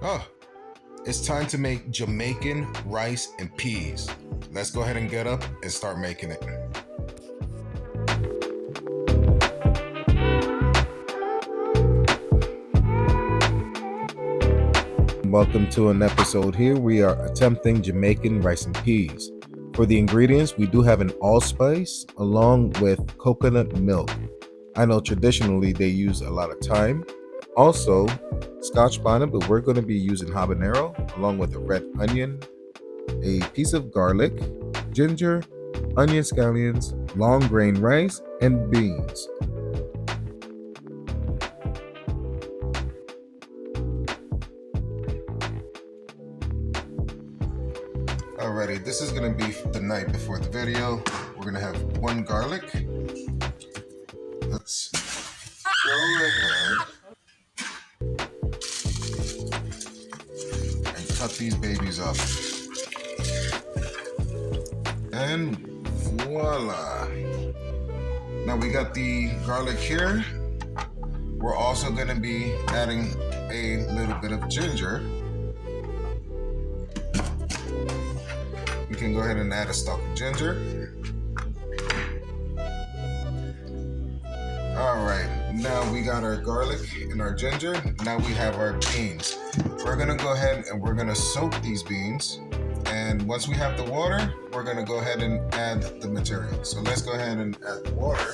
Oh, it's time to make Jamaican rice and peas. Let's go ahead and get up and start making it. Welcome to an episode here. We are attempting Jamaican rice and peas. For the ingredients, we do have an allspice along with coconut milk. I know traditionally they use a lot of thyme. Also, scotch bonnet, but we're going to be using habanero along with a red onion, a piece of garlic, ginger, onion scallions, long grain rice, and beans. Alrighty, this is going to be the night before the video. We're going to have one garlic. Let's go ahead and cut these babies up. And voila. Now we got the garlic here. We're also going to be adding a little bit of ginger. We can go ahead and add a stalk of ginger. Alright, now we got our garlic and our ginger. Now we have our beans. We're going to go ahead and we're going to soak these beans. And once we have the water, we're going to go ahead and add the material. So let's go ahead and add the water.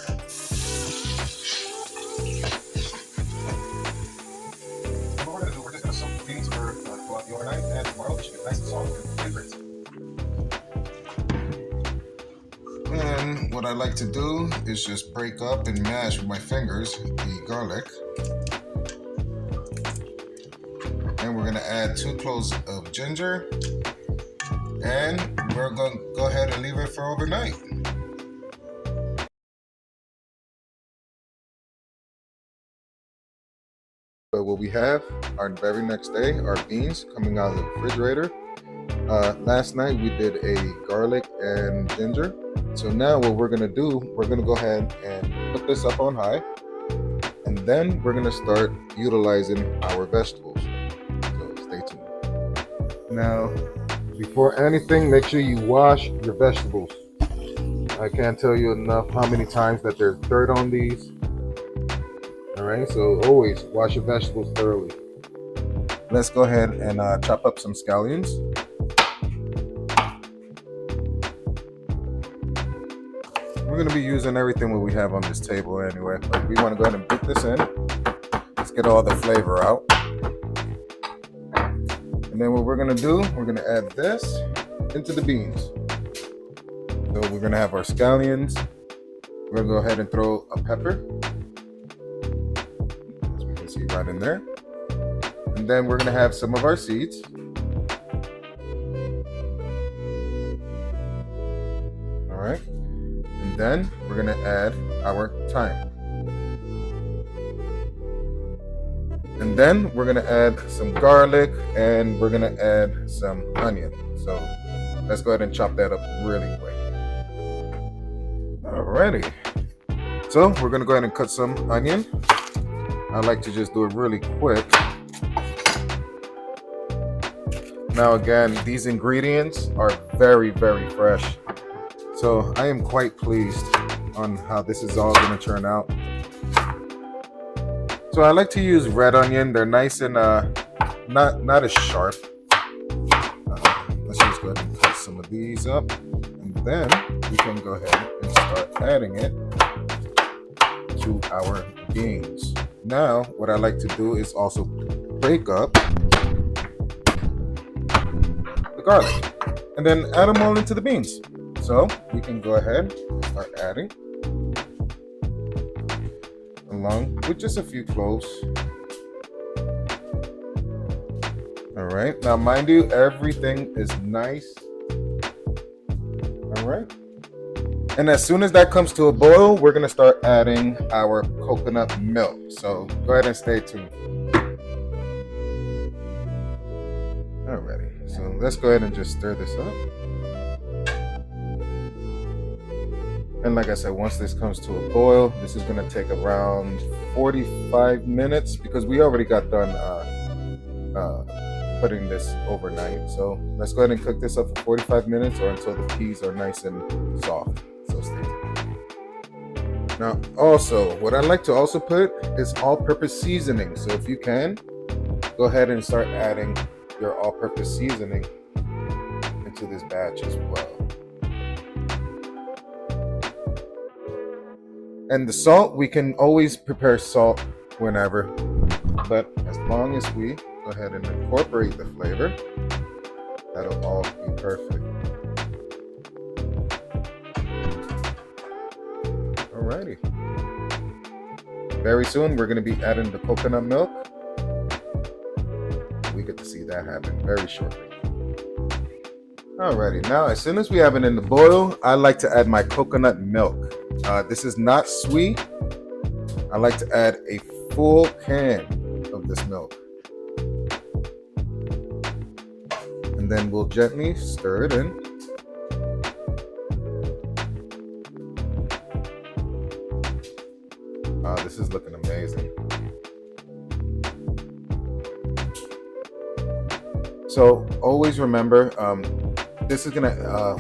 What we're going to do, we're just going to soak the beans for throughout the overnight, and tomorrow they should get nice and soft and flavored. And what I like to do is just break up and mash with my fingers the garlic. And we're going to add 2 cloves of ginger. And we're going to go ahead and leave it for overnight. So what we have, our very next day, our beans coming out of the refrigerator. Last night we did a garlic and ginger. So now what we're going to do, we're going to go ahead and put this up on high. And then we're going to start utilizing our vegetables. So stay tuned. Now, before anything, make sure you wash your vegetables. I can't tell you enough how many times that there's dirt on these. Alright, so always wash your vegetables thoroughly. Let's go ahead and chop up some scallions. We're going to be using everything what we have on this table anyway, but we want to go ahead and put this in. Let's get all the flavor out. And then what we're going to do, we're going to add this into the beans. So we're going to have our scallions. We're going to go ahead and throw a pepper. As we can see right in there. And then we're going to have some of our seeds. All right. And then we're going to add our thyme. And then we're going to add some garlic and we're going to add some onion. So let's go ahead and chop that up really quick. Alrighty. So we're going to go ahead and cut some onion. I like to just do it really quick. Now again, these ingredients are very, very fresh. So I am quite pleased on how this is all going to turn out. So I like to use red onion. They're nice and not as sharp. Let's just go ahead and cut some of these up. And then we can go ahead and start adding it to our beans. Now, what I like to do is also break up the garlic. And then add them all into the beans. So we can go ahead and start adding. Along with just a few cloves. All right, now mind you, everything is nice. All right, and as soon as that comes to a boil, we're gonna start adding our coconut milk. So go ahead and stay tuned. Alrighty, so let's go ahead and just stir this up. And like I said, once this comes to a boil, this is going to take around 45 minutes because we already got done putting this overnight. So let's go ahead and cook this up for 45 minutes or until the peas are nice and soft. So stay tuned. Now, also, what I like to also put is all-purpose seasoning. So if you can, go ahead and start adding your all-purpose seasoning into this batch as well. And the salt, we can always prepare salt whenever, but as long as we go ahead and incorporate the flavor, that'll all be perfect. Alrighty. Very soon we're going to be adding the coconut milk. We get to see that happen very shortly. Alrighty, now as soon as we have it in the boil, I like to add my coconut milk. This is not sweet. I like to add a full can of this milk. And then we'll gently stir it in. This is looking amazing. So always remember,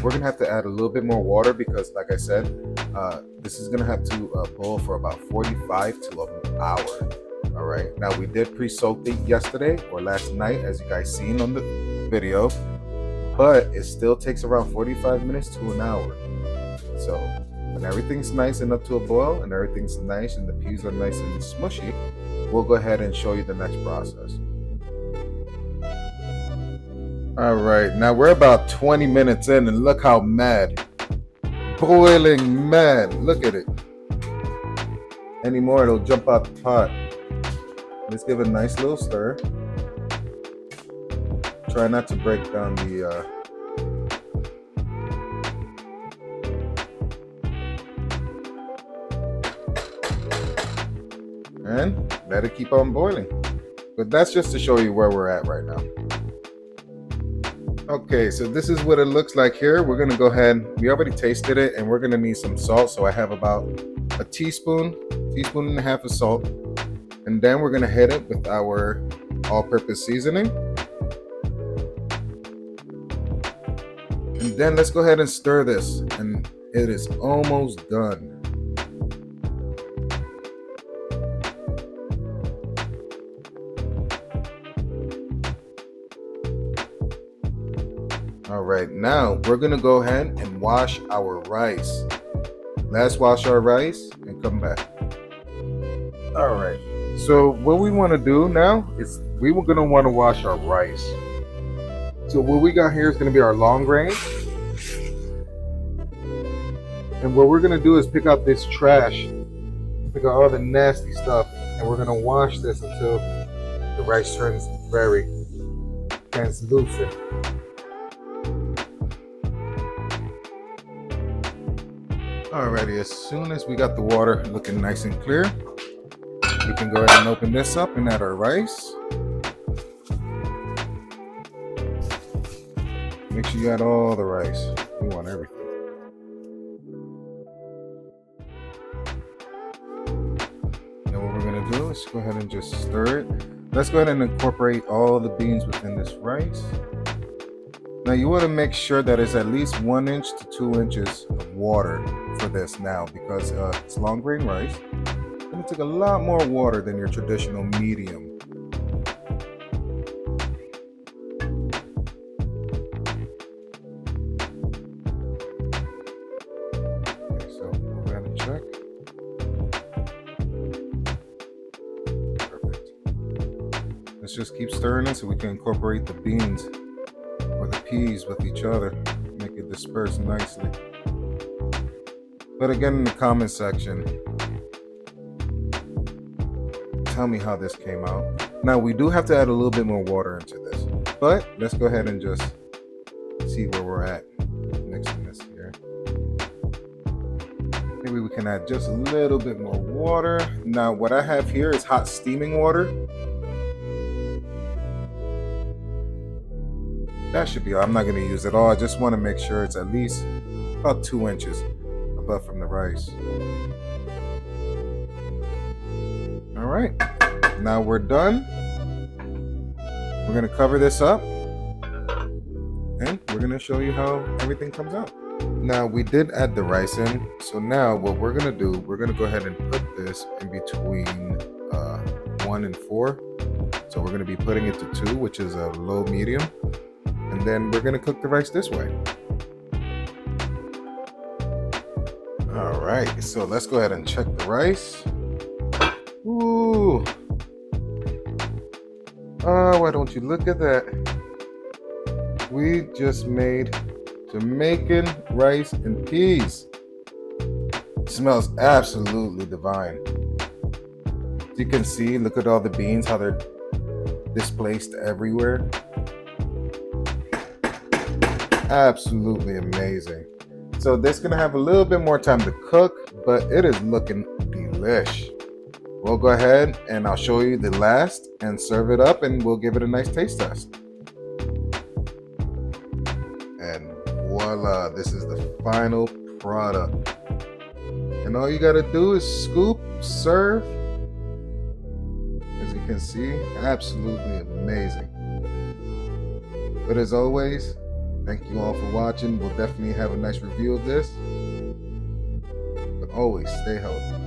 we're gonna have to add a little bit more water because, like I said, this is gonna have to boil for about 45 to an hour. All right. Now we did pre-soak it yesterday or last night, as you guys seen on the video, but it still takes around 45 minutes to an hour. So when everything's nice and up to a boil and everything's nice and the peas are nice and smushy, we'll go ahead and show you the next process. All right, now we're about 20 minutes in and look how mad, boiling mad, look at it. Any more, it'll jump out the pot. Let's give it a nice little stir. Try not to break down the and let it keep on boiling. But that's just to show you where we're at right now. Okay, so this is what it looks like here. We're gonna go ahead, we already tasted it, and we're gonna need some salt. So I have about a teaspoon and a half of salt. And then we're gonna hit it with our all-purpose seasoning. And then let's go ahead and stir this, and it is almost done. All right, now we're gonna go ahead and wash our rice. Let's wash our rice and come back. All right, so what we wanna do now is we were gonna wanna wash our rice. So what we got here is gonna be our long grain. And what we're gonna do is pick out this trash, pick out all the nasty stuff, and we're gonna wash this until the rice turns very translucent. Alrighty, as soon as we got the water looking nice and clear, we can go ahead and open this up and add our rice. Make sure you add all the rice. We want everything. Then what we're gonna do is go ahead and just stir it. Let's go ahead and incorporate all the beans within this rice. Now you want to make sure that it's at least 1 inch to 2 inches of water for this now, because it's long grain rice. It's going to take a lot more water than your traditional medium. Okay, so we'll go ahead and check. Perfect. Let's just keep stirring it so we can incorporate the beans or the peas with each other, make it disperse nicely. But again, in the comment section, tell me how this came out. Now we do have to add a little bit more water into this, but let's go ahead and just see where we're at mixing this here. Maybe we can add just a little bit more water. Now what I have here is hot steaming water. That should be all. I'm not going to use it all. I just want to make sure it's at least about 2 inches above from the rice. All right, now we're done. We're gonna cover this up and we're gonna show you how everything comes out. Now we did add the rice in, so now what we're gonna do, we're gonna go ahead and put this in between 1 and 4. So we're gonna be putting it to 2, which is a low medium, and then we're gonna cook the rice this way. All right, so let's go ahead and check the rice. Ooh. Oh, why don't you look at that? We just made Jamaican rice and peas. It smells absolutely divine. As you can see, look at all the beans, how they're displaced everywhere. Absolutely amazing. So this is gonna have a little bit more time to cook, but it is looking delish. We'll go ahead and I'll show you the last and serve it up, and we'll give it a nice taste test. And voila, this is the final product. And all you gotta do is scoop, serve. As you can see, absolutely amazing. But as always, thank you all for watching. We'll definitely have a nice review of this. But always stay healthy.